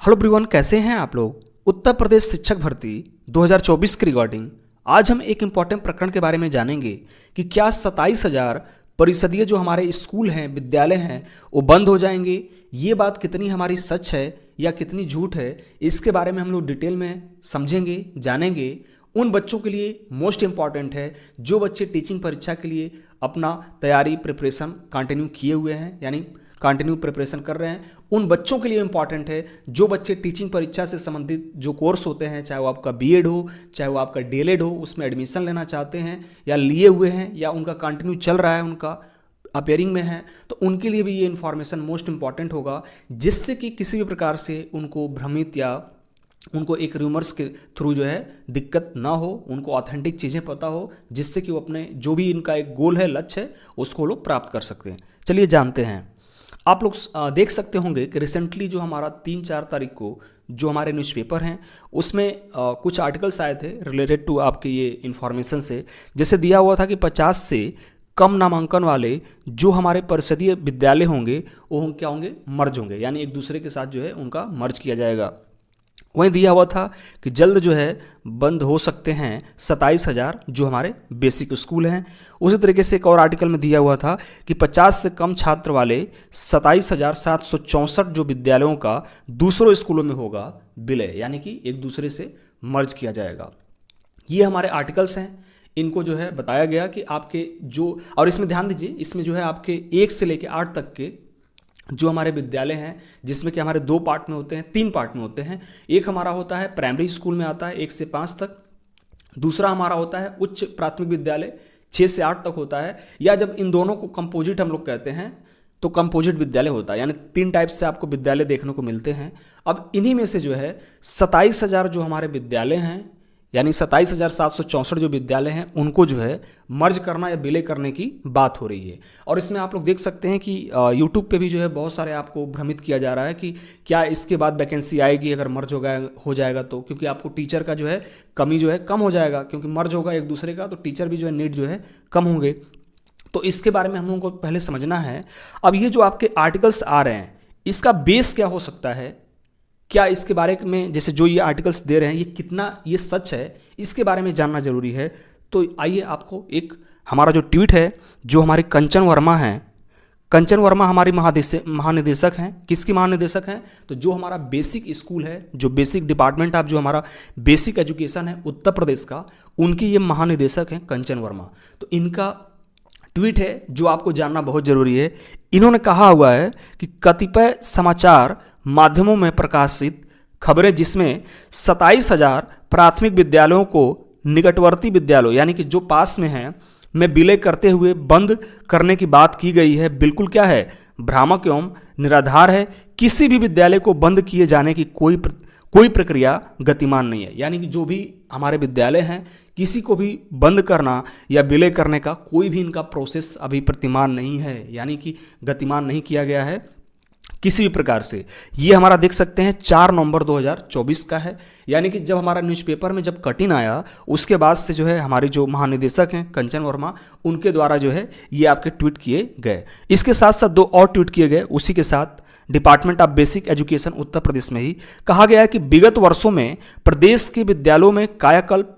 Hello everyone, कैसे हैं आप लोग। उत्तर प्रदेश शिक्षक भर्ती 2024 की रिगार्डिंग आज हम एक इम्पॉर्टेंट प्रकरण के बारे में जानेंगे कि क्या 27,000 परिषदीय जो हमारे स्कूल हैं, विद्यालय हैं, वो बंद हो जाएंगे। ये बात कितनी हमारी सच है या कितनी झूठ है, इसके बारे में हम लोग डिटेल में समझेंगे, जानेंगे। उन बच्चों के लिए मोस्ट इम्पॉर्टेंट है जो बच्चे टीचिंग परीक्षा के लिए अपना तैयारी प्रिपरेशन कंटिन्यू किए हुए हैं, यानी कंटिन्यू प्रिपरेशन कर रहे हैं। उन बच्चों के लिए इम्पॉर्टेंट है जो बच्चे टीचिंग परीक्षा से संबंधित जो कोर्स होते हैं, चाहे वो आपका बीएड हो, चाहे वो आपका डीएलएड हो, उसमें एडमिशन लेना चाहते हैं या लिए हुए हैं या उनका कंटिन्यू चल रहा है, उनका अपेयरिंग में है, तो उनके लिए भी ये इन्फॉर्मेशन मोस्ट इम्पॉर्टेंट होगा, जिससे कि किसी भी प्रकार से उनको भ्रमित या उनको एक रूमर्स के थ्रू जो है दिक्कत ना हो, उनको ऑथेंटिक चीज़ें पता हो, जिससे कि वो अपने जो भी इनका एक गोल है, लक्ष्य है, उसको लोग प्राप्त कर सकते हैं। चलिए जानते हैं। आप लोग देख सकते होंगे कि रिसेंटली जो हमारा 3-4 तारीख को जो हमारे न्यूज़पेपर हैं उसमें कुछ आर्टिकल्स आए थे रिलेटेड टू आपके ये इन्फॉर्मेशन से। जैसे दिया हुआ था कि 50 से कम नामांकन वाले जो हमारे परिषदीय विद्यालय होंगे वो क्या होंगे, मर्ज होंगे, यानी एक दूसरे के साथ जो है उनका मर्ज किया जाएगा। वहीं दिया हुआ था कि जल्द जो है बंद हो सकते हैं 27,000 जो हमारे बेसिक स्कूल हैं। उसी तरीके से एक और आर्टिकल में दिया हुआ था कि 50 से कम छात्र वाले 27,764 जो विद्यालयों का दूसरों स्कूलों में होगा विलय, यानी कि एक दूसरे से मर्ज किया जाएगा। ये हमारे आर्टिकल्स हैं, इनको जो है बताया गया कि आपके जो, और इसमें ध्यान दीजिए, इसमें जो है आपके 1 से लेकर 8 तक के जो हमारे विद्यालय हैं, जिसमें कि हमारे 2 पार्ट में होते हैं, 3 पार्ट में होते हैं। एक हमारा होता है प्राइमरी स्कूल में आता है 1 से 5 तक, दूसरा हमारा होता है उच्च प्राथमिक विद्यालय 6 से 8 तक होता है, या जब इन दोनों को कंपोजिट हम लोग कहते हैं तो कंपोजिट विद्यालय होता है, यानी 3 टाइप से आपको विद्यालय देखने को मिलते हैं। अब इन्हीं में से जो है 27,000 जो हमारे विद्यालय हैं, यानी 27,764 जो विद्यालय हैं, उनको जो है मर्ज करना या विलय करने की बात हो रही है। और इसमें आप लोग देख सकते हैं कि यूट्यूब पे भी जो है बहुत सारे आपको भ्रमित किया जा रहा है कि क्या इसके बाद वैकेंसी आएगी अगर मर्ज हो जाएगा तो, क्योंकि आपको टीचर का जो है कमी जो है कम हो जाएगा, क्योंकि मर्ज होगा एक दूसरे का, तो टीचर भी जो है नीड जो है कम होंगे। तो इसके बारे में हम लोगों को पहले समझना है। अब ये जो आपके आर्टिकल्स आ रहे हैं, इसका बेस क्या हो सकता है, क्या इसके बारे में, जैसे जो ये आर्टिकल्स दे रहे हैं, ये कितना ये सच है, इसके बारे में जानना जरूरी है। तो आइए आपको एक हमारा जो ट्वीट है, जो हमारे कंचन वर्मा हैं, कंचन वर्मा हमारी महानिदेशक हैं। किसकी महानिदेशक हैं? तो जो हमारा बेसिक स्कूल है, जो बेसिक डिपार्टमेंट आप जो हमारा बेसिक एजुकेशन है उत्तर प्रदेश का, उनकी ये महानिदेशक हैं कंचन वर्मा। तो इनका ट्वीट है जो आपको जानना बहुत जरूरी है। इन्होंने कहा हुआ है कि कतिपय समाचार माध्यमों में प्रकाशित खबरें जिसमें 27,000 प्राथमिक विद्यालयों को निकटवर्ती विद्यालयों, यानी कि जो पास में हैं, में विलय करते हुए बंद करने की बात की गई है, बिल्कुल क्या है, भ्रामक एवं निराधार है। किसी भी विद्यालय को बंद किए जाने की कोई प्रक्रिया गतिमान नहीं है। यानी कि जो भी हमारे विद्यालय हैं, किसी को भी बंद करना या विलय करने का कोई भी इनका प्रोसेस अभी प्रतिमान नहीं है, यानी कि गतिमान नहीं किया गया है किसी भी प्रकार से। ये हमारा देख सकते हैं 4 नवंबर 2024 का है, यानी कि जब हमारा न्यूज़पेपर में जब कटिंग आया, उसके बाद से जो है हमारे जो महानिदेशक हैं कंचन वर्मा, उनके द्वारा जो है ये आपके ट्वीट किए गए। इसके साथ साथ 2 और ट्वीट किए गए उसी के साथ। Department of basic education Uttar Pradesh में ही कहा गया है कि विगत वर्षों में प्रदेश के विद्यालयों में कायाकल्प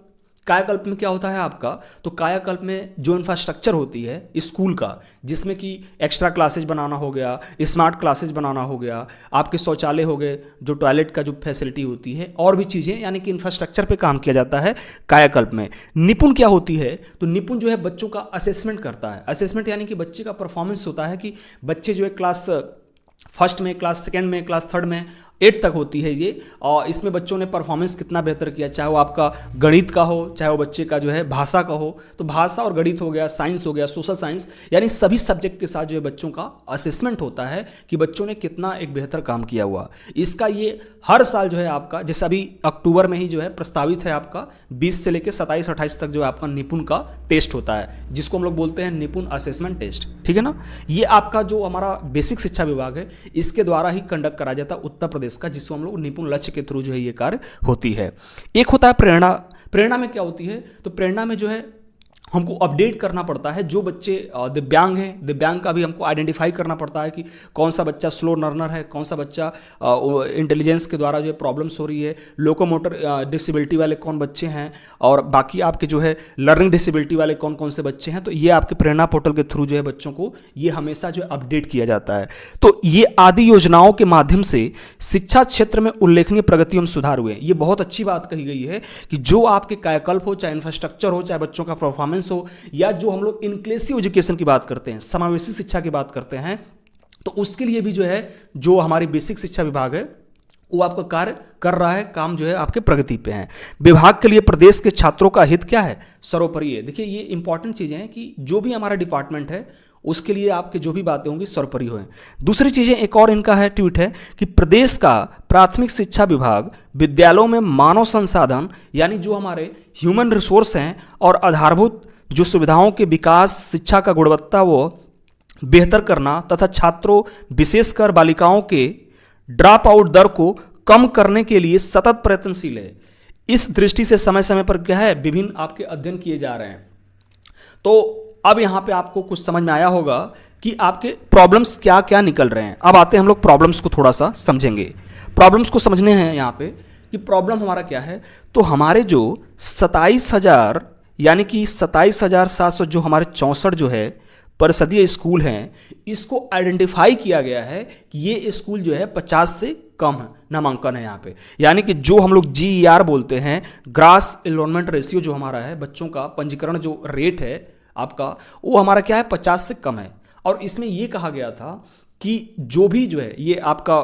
में क्या होता है आपका, तो कायाकल्प में जो इंफ्रास्ट्रक्चर होती है स्कूल का, जिसमें कि एक्स्ट्रा क्लासेज बनाना हो गया, स्मार्ट क्लासेज बनाना हो गया, आपके शौचालय हो गए, जो टॉयलेट का जो फैसिलिटी होती है, और भी चीज़ें, यानी कि इंफ्रास्ट्रक्चर पे काम किया जाता है कायाकल्प में। निपुण क्या होती है, तो निपुण जो है बच्चों का असेसमेंट करता है। असेसमेंट यानी कि बच्चे का परफॉर्मेंस होता है कि बच्चे जो है क्लास फर्स्ट में, क्लास सेकेंड में, क्लास थर्ड में, 8 तक होती है ये, और इसमें बच्चों ने परफॉर्मेंस कितना बेहतर किया, चाहे वो आपका गणित का हो, चाहे वो बच्चे का जो है भाषा का हो, तो भाषा और गणित हो गया, साइंस हो गया, सोशल साइंस, यानी सभी सब्जेक्ट के साथ जो है बच्चों का असेसमेंट होता है कि बच्चों ने कितना एक बेहतर काम किया हुआ। इसका ये हर साल जो है आपका, जैसे अभी अक्टूबर में ही जो है प्रस्तावित है आपका 20 से लेकर 27-28 तक जो है आपका निपुण का टेस्ट होता है, जिसको हम लोग बोलते हैं निपुण असेसमेंट टेस्ट, ठीक है ना। ये आपका जो हमारा बेसिक शिक्षा विभाग है, इसके द्वारा ही कंडक्ट कराया जाता है उत्तर प्रदेश का, जिसको हम लोग निपुण लक्ष्य के थ्रू जो है ये कार्य होती है। एक होता है प्रेरणा। प्रेरणा में क्या होती है, तो प्रेरणा में जो है हमको अपडेट करना पड़ता है। जो बच्चे दिव्यांग हैं, दिव्यांग का भी हमको आइडेंटिफाई करना पड़ता है कि कौन सा बच्चा स्लो लर्नर है, कौन सा बच्चा इंटेलिजेंस के द्वारा जो प्रॉब्लम्स हो रही है, लोकोमोटर डिसेबिलिटी वाले कौन बच्चे हैं, और बाकी आपके जो है लर्निंग डिसेबिलिटी वाले कौन कौन से बच्चे हैं। तो ये आपके प्रेरणा पोर्टल के थ्रू जो है बच्चों को ये हमेशा जो है अपडेट किया जाता है। तो ये आदि योजनाओं के माध्यम से शिक्षा क्षेत्र में उल्लेखनीय प्रगति एवं सुधार हुए। ये बहुत अच्छी बात कही गई है कि जो आपके कायाकल्प हो, चाहे इंफ्रास्ट्रक्चर हो, चाहे बच्चों का परफॉर्मेंस हो, या जो हम लोग इंक्लूसिव एजुकेशन की बात करते हैं, समावेशी शिक्षा की बात करते हैं, तो उसके लिए भी जो है जो हमारी बेसिक शिक्षा विभाग है वो आपका कार्य कर रहा है, काम जो है आपके प्रगति पे है। विभाग के लिए प्रदेश के छात्रों का हित क्या है, सर्वोपरि है। देखिए ये इंपॉर्टेंट चीजें हैं कि जो भी हमारा डिपार्टमेंट है उसके लिए आपके जो भी बातें होंगी सर्वोपरि हो। दूसरी चीजें एक और इनका है ट्वीट है कि प्रदेश का प्राथमिक शिक्षा विभाग विद्यालयों में मानव संसाधन यानी जो हमारे ह्यूमन रिसोर्स हैं और आधारभूत जो सुविधाओं के विकास, शिक्षा का गुणवत्ता वो बेहतर करना तथा छात्रों विशेषकर बालिकाओं के ड्रॉप आउट दर को कम करने के लिए सतत प्रयत्नशील है। इस दृष्टि से समय समय पर क्या है विभिन्न आपके अध्ययन किए जा रहे हैं। तो अब यहां पे आपको कुछ समझ में आया होगा कि आपके प्रॉब्लम्स क्या क्या निकल रहे हैं। अब आते हैं हम लोग प्रॉब्लम्स को थोड़ा सा समझेंगे। प्रॉब्लम्स को समझने हैं यहाँ पे कि प्रॉब्लम हमारा क्या है। तो हमारे जो 27,000 यानी कि 27,700 जो हमारे 64 जो है परिषदीय स्कूल हैं, इसको आइडेंटिफाई किया गया है कि ये स्कूल जो है 50 से कम है, नामांकन है यहाँ पे। यानी कि जो हम लोग GER बोलते हैं, ग्रास एनरोलमेंट रेशियो जो हमारा है, बच्चों का पंजीकरण जो रेट है आपका, वो हमारा क्या है 50 से कम है। और इसमें ये कहा गया था कि जो भी जो है ये आपका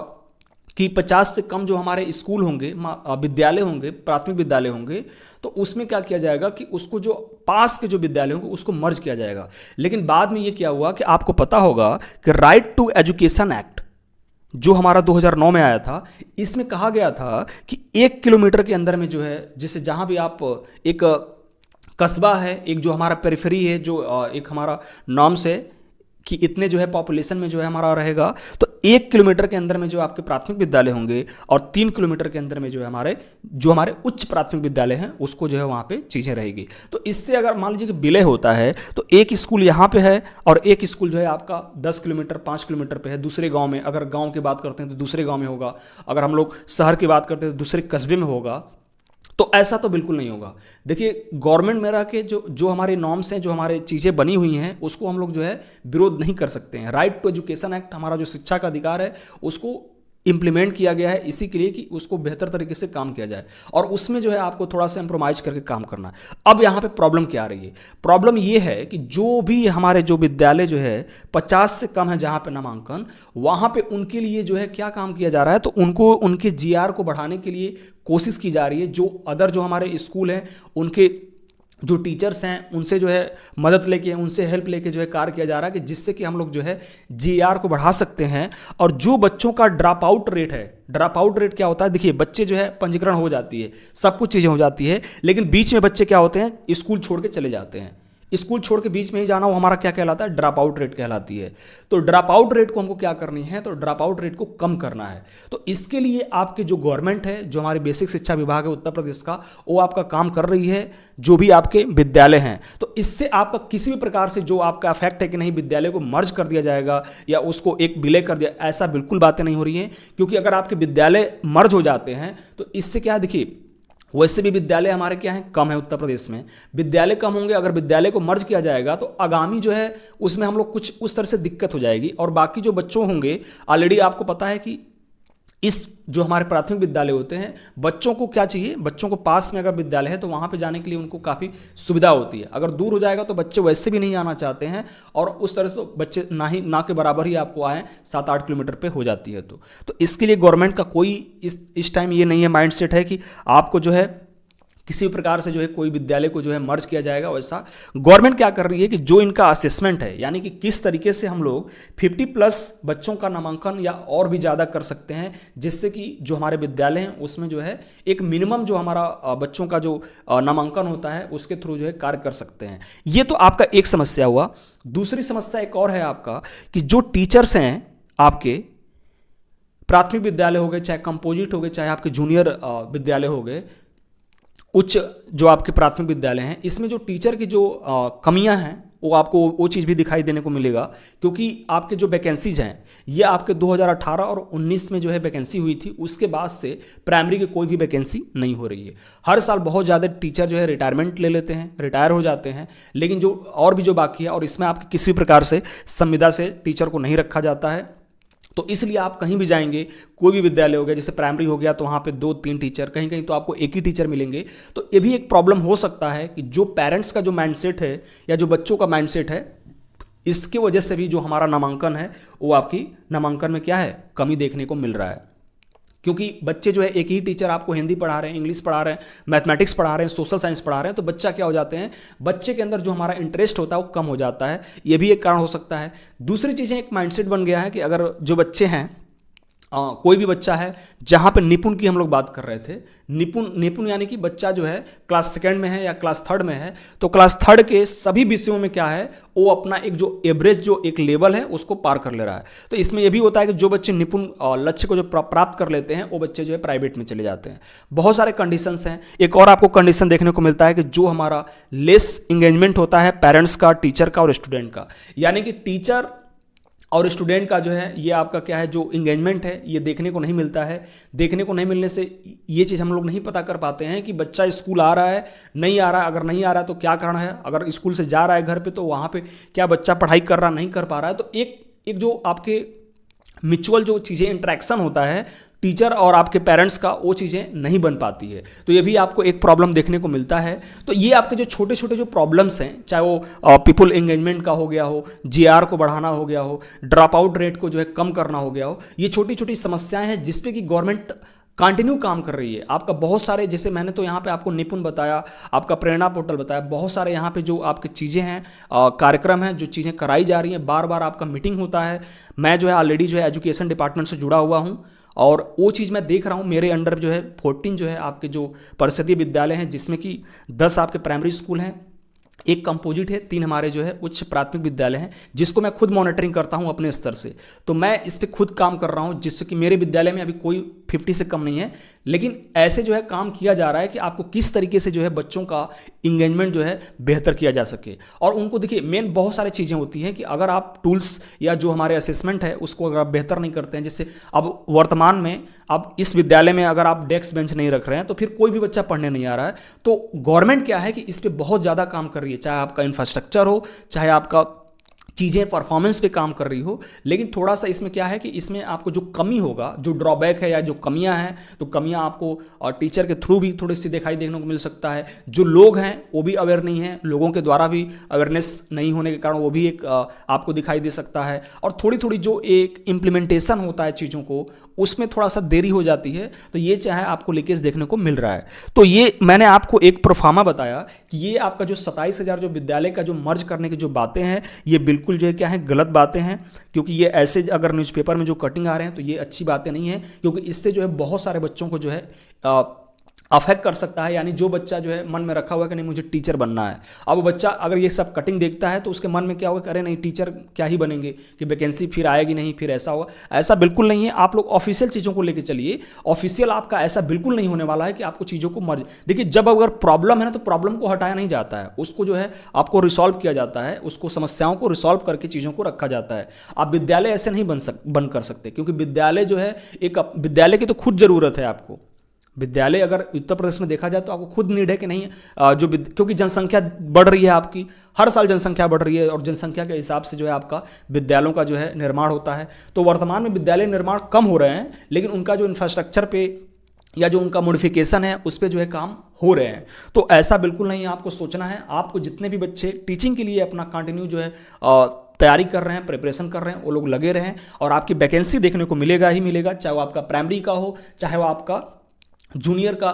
कि 50 से कम जो हमारे स्कूल होंगे, विद्यालय होंगे, प्राथमिक विद्यालय होंगे, तो उसमें क्या किया जाएगा कि उसको जो पास के जो विद्यालय होंगे उसको मर्ज किया जाएगा। लेकिन बाद में ये क्या हुआ कि आपको पता होगा कि राइट टू एजुकेशन एक्ट जो हमारा 2009 में आया था, इसमें कहा गया था कि 1 किलोमीटर के अंदर में जो है, जैसे जहां भी आप एक कस्बा है, एक जो हमारा पेरिफेरी है, जो एक हमारा नॉर्म्स है कि इतने जो है पॉपुलेशन में जो है हमारा रहेगा, तो 1 किलोमीटर के अंदर में जो आपके प्राथमिक विद्यालय होंगे और 3 किलोमीटर के अंदर में जो है हमारे उच्च प्राथमिक विद्यालय हैं उसको जो है वहाँ पे चीज़ें रहेगी। तो इससे अगर मान लीजिए कि विलय होता है तो एक स्कूल यहाँ पे है और एक स्कूल जो है आपका 10 किलोमीटर 5 किलोमीटर पे है दूसरे गाँव में। अगर गाँव की बात करते हैं तो दूसरे गाँव में होगा, अगर हम लोग शहर की बात करते हैं तो दूसरे कस्बे में होगा। तो ऐसा तो बिल्कुल नहीं होगा। देखिए गवर्नमेंट में रह के जो हमारे नॉर्म्स हैं, जो हमारे चीज़ें बनी हुई हैं, उसको हम लोग जो है विरोध नहीं कर सकते हैं। राइट टू एजुकेशन एक्ट हमारा जो शिक्षा का अधिकार है उसको इम्प्लीमेंट किया गया है इसी के लिए कि उसको बेहतर तरीके से काम किया जाए, और उसमें जो है आपको थोड़ा सा इम्प्रोमाइज करके काम करना है। अब यहाँ पे प्रॉब्लम क्या आ रही है? प्रॉब्लम ये है कि जो भी हमारे जो विद्यालय जो है 50 से कम है जहाँ पे नामांकन, वहाँ पे उनके लिए जो है क्या काम किया जा रहा है, तो उनको उनके GR को बढ़ाने के लिए कोशिश की जा रही है। जो अदर जो हमारे स्कूल हैं उनके जो टीचर्स हैं उनसे जो है मदद लेके, उनसे हेल्प लेके जो है कार्य किया जा रहा है कि जिससे कि हम लोग जो है GR को बढ़ा सकते हैं। और जो बच्चों का ड्रॉप आउट रेट है, ड्रॉप आउट रेट क्या होता है? देखिए बच्चे जो है पंजीकरण हो जाती है, सब कुछ चीज़ें हो जाती है, लेकिन बीच में बच्चे क्या होते हैं, स्कूल छोड़ के चले जाते हैं। स्कूल छोड़ के बीच में ही जाना, वो हमारा क्या कहलाता है? ड्रॉप आउट रेट कहलाती है। तो ड्रॉप आउट रेट को हमको क्या करनी है? तो ड्रॉप आउट रेट को कम करना है। तो इसके लिए आपके जो गवर्नमेंट है, जो हमारी बेसिक शिक्षा विभाग है उत्तर प्रदेश का, वो आपका काम कर रही है, जो भी आपके विद्यालय हैं। तो इससे आपका किसी भी प्रकार से जो आपका अफेक्ट है कि नहीं विद्यालय को मर्ज कर दिया जाएगा या उसको एक विलय कर दिया, ऐसा बिल्कुल बातें नहीं हो रही हैं। क्योंकि अगर आपके विद्यालय मर्ज हो जाते हैं तो इससे क्या, देखिए वैसे भी विद्यालय हमारे क्या हैं, कम है उत्तर प्रदेश में। विद्यालय कम होंगे, अगर विद्यालय को मर्ज किया जाएगा तो आगामी जो है उसमें हम लोग कुछ उस तरह से दिक्कत हो जाएगी। और बाकी जो बच्चों होंगे, ऑलरेडी आपको पता है कि इस जो हमारे प्राथमिक विद्यालय होते हैं, बच्चों को क्या चाहिए, बच्चों को पास में अगर विद्यालय है तो वहाँ पे जाने के लिए उनको काफ़ी सुविधा होती है। अगर दूर हो जाएगा तो बच्चे वैसे भी नहीं आना चाहते हैं, और उस तरह से तो बच्चे ना के बराबर ही आपको आए 7-8 किलोमीटर पे हो जाती है। तो इसके लिए गवर्नमेंट का कोई इस टाइम ये नहीं है माइंड सेट है कि आपको जो है किसी प्रकार से जो है कोई विद्यालय को जो है मर्ज किया जाएगा। वैसा गवर्नमेंट क्या कर रही है कि जो इनका असेसमेंट है, यानी कि किस तरीके से हम लोग 50+ बच्चों का नामांकन या और भी ज़्यादा कर सकते हैं, जिससे कि जो हमारे विद्यालय हैं उसमें जो है एक मिनिमम जो हमारा बच्चों का जो नामांकन होता है उसके थ्रू जो है कार्य कर सकते हैं। ये तो आपका एक समस्या हुआ। दूसरी समस्या एक और है आपका कि जो टीचर्स हैं आपके प्राथमिक विद्यालय हो गए, चाहे कंपोजिट हो गए, चाहे आपके जूनियर विद्यालय हो गए, उच्च जो आपके प्राथमिक विद्यालय हैं, इसमें जो टीचर की जो कमियां हैं वो आपको वो चीज़ भी दिखाई देने को मिलेगा, क्योंकि आपके जो वैकेंसीज हैं ये आपके 2018 और 19 में जो है वैकेंसी हुई थी, उसके बाद से प्राइमरी की कोई भी वैकेंसी नहीं हो रही है। हर साल बहुत ज़्यादा टीचर जो है रिटायरमेंट ले लेते हैं, रिटायर हो जाते हैं, लेकिन जो और भी जो बाकी है, और इसमें आपके किसी भी प्रकार से संविदा से टीचर को नहीं रखा जाता है। तो इसलिए आप कहीं भी जाएंगे, कोई भी विद्यालय हो गया, जैसे प्राइमरी हो गया तो वहाँ पे 2-3 टीचर, कहीं कहीं तो आपको एक ही टीचर मिलेंगे। तो ये भी एक प्रॉब्लम हो सकता है कि जो पेरेंट्स का जो माइंडसेट है या जो बच्चों का माइंडसेट है, इसकी वजह से भी जो हमारा नामांकन है वो आपकी नामांकन में क्या है, कमी देखने को मिल रहा है। क्योंकि बच्चे जो है एक ही टीचर आपको हिंदी पढ़ा रहे हैं, इंग्लिश पढ़ा रहे हैं, मैथमेटिक्स पढ़ा रहे हैं, सोशल साइंस पढ़ा रहे हैं, तो बच्चा क्या हो जाते हैं, बच्चे के अंदर जो हमारा इंटरेस्ट होता है वो कम हो जाता है। ये भी एक कारण हो सकता है। दूसरी चीज़ें, एक माइंडसेट बन गया है कि अगर जो बच्चे हैं, कोई भी बच्चा है, जहाँ पे निपुण की हम लोग बात कर रहे थे, निपुण यानी कि बच्चा जो है क्लास सेकंड में है या क्लास थर्ड में है, तो क्लास थर्ड के सभी विषयों में क्या है, वो अपना एक जो एवरेज जो एक लेवल है उसको पार कर ले रहा है। तो इसमें यह भी होता है कि जो बच्चे निपुण लक्ष्य को जो प्राप्त कर लेते हैं, वो बच्चे जो है प्राइवेट में चले जाते हैं। बहुत सारे कंडीशंस हैं। एक और आपको कंडीशन देखने को मिलता है कि जो हमारा लेस इंगेजमेंट होता है पेरेंट्स का, टीचर का और स्टूडेंट का, यानी कि टीचर और स्टूडेंट का जो है ये आपका क्या है, जो इंगेजमेंट है ये देखने को नहीं मिलता है। देखने को नहीं मिलने से ये चीज़ हम लोग नहीं पता कर पाते हैं कि बच्चा स्कूल आ रहा है, नहीं आ रहा है। अगर नहीं आ रहा है तो क्या कारण है, अगर स्कूल से जा रहा है घर पे तो वहाँ पे क्या बच्चा पढ़ाई कर रहा नहीं कर पा रहा है। तो एक जो आपके म्यूचुअल जो चीज़ें इंटरेक्शन होता है टीचर और आपके पेरेंट्स का, वो चीज़ें नहीं बन पाती है। तो ये भी आपको एक प्रॉब्लम देखने को मिलता है। तो ये आपके जो छोटे छोटे जो प्रॉब्लम्स हैं, चाहे वो पीपल एंगेजमेंट का हो गया हो, जीआर को बढ़ाना हो गया हो, ड्रॉप आउट रेट को जो है कम करना हो गया हो, ये छोटी छोटी समस्याएं हैं जिसपे कि गवर्नमेंट कंटिन्यू काम कर रही है। आपका बहुत सारे, जैसे मैंने तो यहाँ पे आपको निपुण बताया, आपका प्रेरणा पोर्टल बताया, बहुत सारे यहाँ पे जो आपकी चीज़ें हैं, कार्यक्रम हैं, जो चीज़ें कराई जा रही हैं, बार बार आपका मीटिंग होता है। मैं जो है ऑलरेडी जो है एजुकेशन डिपार्टमेंट से जुड़ा हुआ हूँ, और वो चीज़ मैं देख रहा हूँ। मेरे अंडर जो है 14 जो है आपके जो परिषदीय विद्यालय हैं, जिसमें कि 10 आपके प्राइमरी स्कूल हैं, एक कंपोजिट है, 3 हमारे जो है उच्च प्राथमिक विद्यालय हैं, जिसको मैं खुद मॉनिटरिंग करता हूं अपने स्तर से। तो मैं इस पर खुद काम कर रहा हूं, जिससे कि मेरे विद्यालय में अभी कोई 50 से कम नहीं है, लेकिन ऐसे जो है काम किया जा रहा है कि आपको किस तरीके से जो है बच्चों का इंगेजमेंट जो है बेहतर किया जा सके। और उनको देखिए, मेन बहुत सारी चीज़ें होती हैं कि अगर आप टूल्स या जो हमारे असेसमेंट है उसको अगर आप बेहतर नहीं करते हैं, जैसे अब वर्तमान में अब इस विद्यालय में अगर आप डेस्क बेंच नहीं रख रहे हैं तो फिर कोई भी बच्चा पढ़ने नहीं आ रहा है। तो गवर्नमेंट क्या है कि इस पर बहुत ज़्यादा काम कर रही है, चाहे आपका इंफ्रास्ट्रक्चर हो, चाहे आपका चीज़ें परफॉर्मेंस पे काम कर रही हो। लेकिन थोड़ा सा इसमें क्या है कि इसमें आपको जो कमी होगा, जो ड्रॉबैक है या जो कमियां हैं, तो कमियां आपको और टीचर के थ्रू भी थोड़ी सी दिखाई देखने को मिल सकता है। जो लोग हैं वो भी अवेयर नहीं हैं, लोगों के द्वारा भी अवेयरनेस नहीं होने के कारण वो भी एक आपको दिखाई दे सकता है। और थोड़ी थोड़ी जो एक इम्प्लीमेंटेशन होता है चीज़ों को, उसमें थोड़ा सा देरी हो जाती है। तो ये चाहे आपको लीकेज देखने को मिल रहा है। तो ये मैंने आपको एक प्रोफार्मा बताया कि ये आपका जो 27,000 जो विद्यालय का जो मर्ज करने की जो बातें हैं, ये बिल्कुल जो है क्या है, गलत बातें हैं। क्योंकि ये ऐसे अगर न्यूज़पेपर में जो कटिंग आ रहे हैं तो ये अच्छी बातें नहीं है, क्योंकि इससे जो है बहुत सारे बच्चों को जो है अफेक्ट कर सकता है। यानी जो बच्चा जो है मन में रखा हुआ है कि नहीं मुझे टीचर बनना है, अब बच्चा अगर ये सब कटिंग देखता है तो उसके मन में क्या होगा कि अरे नहीं टीचर क्या ही बनेंगे, कि वैकेंसी फिर आएगी नहीं, फिर ऐसा होगा। ऐसा बिल्कुल नहीं है। आप लोग ऑफिशियल चीज़ों को लेकर चलिए। ऑफिशियल आपका ऐसा बिल्कुल नहीं होने वाला है कि आपको चीज़ों को मर्ज, देखिए जब अगर प्रॉब्लम है ना तो प्रॉब्लम को हटाया नहीं जाता है, उसको जो है आपको रिसॉल्व किया जाता है, उसको समस्याओं को रिसॉल्व करके चीज़ों को रखा जाता है। आप विद्यालय ऐसे नहीं बन कर सकते, क्योंकि विद्यालय जो है एक विद्यालय की तो खुद ज़रूरत है आपको। विद्यालय अगर उत्तर प्रदेश में देखा जाए तो आपको खुद नीड है कि नहीं, क्योंकि जनसंख्या बढ़ रही है आपकी, हर साल जनसंख्या बढ़ रही है, और जनसंख्या के हिसाब से जो है आपका विद्यालयों का जो है निर्माण होता है। तो वर्तमान में विद्यालय निर्माण कम हो रहे हैं, लेकिन उनका जो इंफ्रास्ट्रक्चर पे या जो उनका मॉडिफिकेशन है उस पर जो है काम हो रहे हैं। तो ऐसा बिल्कुल नहीं है, आपको सोचना है। आपको जितने भी बच्चे टीचिंग के लिए अपना कंटिन्यू जो है तैयारी कर रहे हैं, प्रिपरेशन कर रहे हैं, वो लोग लगे रहें, और आपकी वैकेंसी देखने को मिलेगा ही मिलेगा, चाहे वो आपका प्राइमरी का हो, चाहे वो आपका जूनियर का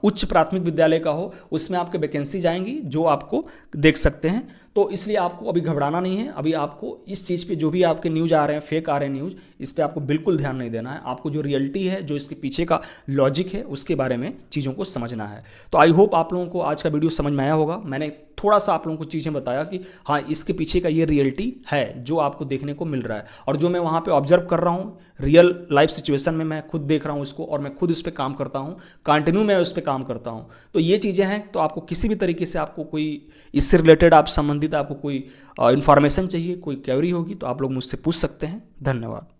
उच्च प्राथमिक विद्यालय का हो, उसमें आपके वैकेंसी जाएंगी जो आपको देख सकते हैं। तो इसलिए आपको अभी घबराना नहीं है। अभी आपको इस चीज़ पे जो भी आपके न्यूज़ आ रहे हैं, फेक आ रहे हैं न्यूज़, इस पे आपको बिल्कुल ध्यान नहीं देना है। आपको जो रियलिटी है, जो इसके पीछे का लॉजिक है, उसके बारे में चीज़ों को समझना है। तो आई होप आप लोगों को आज का वीडियो समझ में आया होगा। मैंने थोड़ा सा आप लोगों को चीज़ें बताया कि हाँ, इसके पीछे का ये रियलिटी है जो आपको देखने को मिल रहा है, और जो मैं वहाँ पे ऑब्जर्व कर रहा हूँ रियल लाइफ सिचुएशन में, मैं खुद देख रहा हूँ इसको, और मैं खुद इस पर काम करता हूँ, कंटिन्यू मैं उस पर काम करता हूँ। तो ये चीज़ें हैं। तो आपको किसी भी तरीके से आपको कोई इससे रिलेटेड आप संबंधित आपको कोई इन्फॉर्मेशन चाहिए, कोई क्वेरी होगी, तो आप लोग मुझसे पूछ सकते हैं। धन्यवाद।